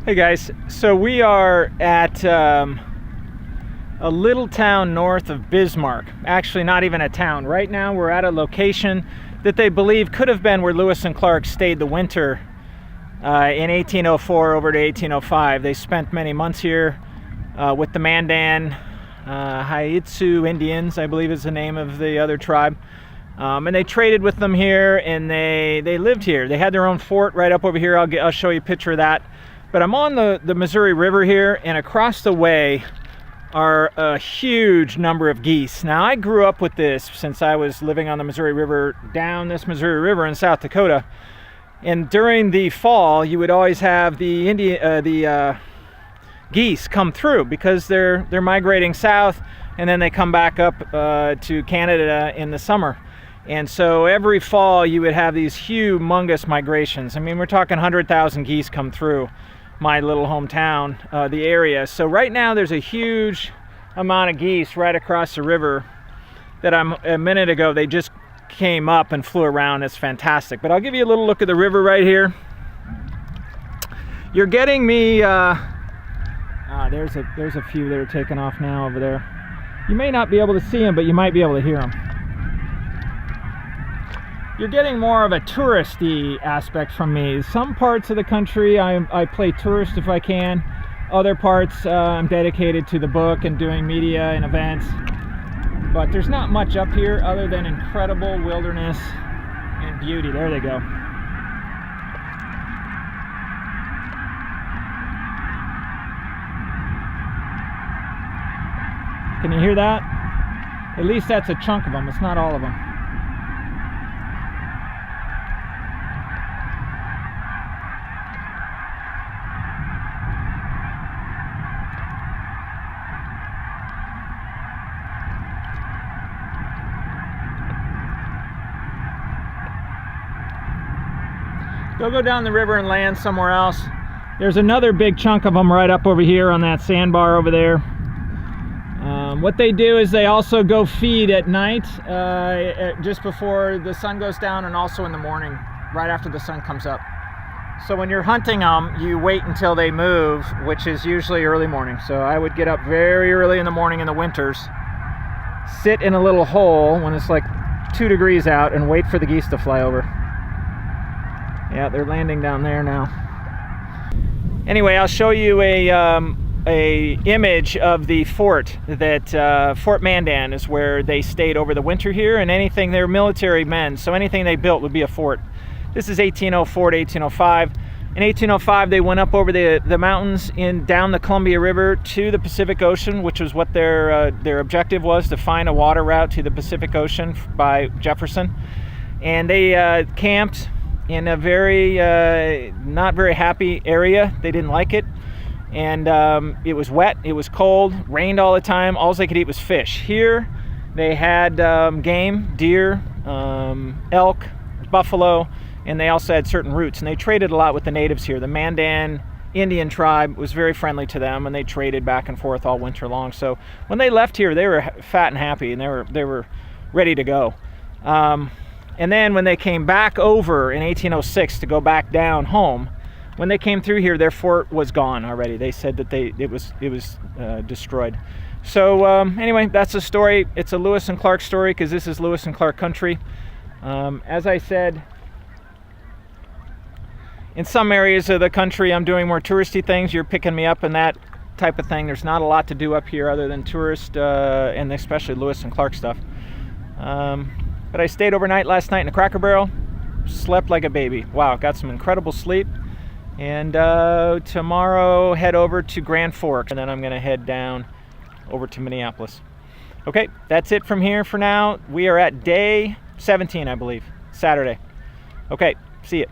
Hey guys, so we are at a little town north of Bismarck. Actually, not even a town. Right now we're at a location that they believe could have been where Lewis and Clark stayed the winter in 1804 over to 1805. They spent many months here with the Mandan, Haitsu Indians, I believe is the name of the other tribe. And they traded with them here, and they lived here. They had their own fort right up over here. I'll show you a picture of that. But I'm on the Missouri River here, and across the way are a huge number of geese. Now, I grew up with this since I was living on the Missouri River, down this Missouri River in South Dakota. And during the fall, you would always have the geese come through because they're migrating south, and then they come back up to Canada in the summer. And so every fall, you would have these humongous migrations. I mean, we're talking 100,000 geese come through my little hometown, the area. So right now there's a huge amount of geese right across the river that a minute ago they just came up and flew around. It's fantastic. But I'll give you a little look at the river right here. You're getting me, there's a few that are taking off now over there. You may not be able to see them, but you might be able to hear them. You're getting more of a touristy aspect from me. Some parts of the country I play tourist if I can. Other parts I'm dedicated to the book and doing media and events. But there's not much up here other than incredible wilderness and beauty. There they go. Can you hear that? At least that's a chunk of them. It's not all of them. They'll go down the river and land somewhere else. There's another big chunk of them right up over here on that sandbar over there. What they do is they also go feed at night, just before the sun goes down, and also in the morning, right after the sun comes up. So when you're hunting them, you wait until they move, which is usually early morning. So I would get up very early in the morning in the winters, sit in a little hole when it's like 2 degrees out, and wait for the geese to fly over. Yeah, they're landing down there now. Anyway, I'll show you a image of the fort that Fort Mandan is where they stayed over the winter here, and they're military men, so anything they built would be a fort. This is 1804 to 1805. In 1805, they went up over the mountains down the Columbia River to the Pacific Ocean, which was what their objective was, to find a water route to the Pacific Ocean by Jefferson. And they camped in a very not very happy area. They didn't like it, and it was wet, it was cold, rained all the time. All they could eat was fish. Here they had game, deer, elk, buffalo, and they also had certain roots, and they traded a lot with the natives here. The Mandan Indian tribe was very friendly to them, and they traded back and forth all winter long. So when they left here, they were fat and happy, and they were ready to go. And then when they came back over in 1806 to go back down home, when they came through here, their fort was gone already. They said that it was destroyed. So anyway, that's the story. It's a Lewis and Clark story because this is Lewis and Clark country. As I said, in some areas of the country, I'm doing more touristy things. You're picking me up in that type of thing. There's not a lot to do up here other than tourist and especially Lewis and Clark stuff. But I stayed overnight last night in a Cracker Barrel, slept like a baby. Wow, got some incredible sleep. And tomorrow head over to Grand Forks, and then I'm gonna head down over to Minneapolis. Okay, that's it from here for now. We are at day 17, I believe, Saturday. Okay, see you.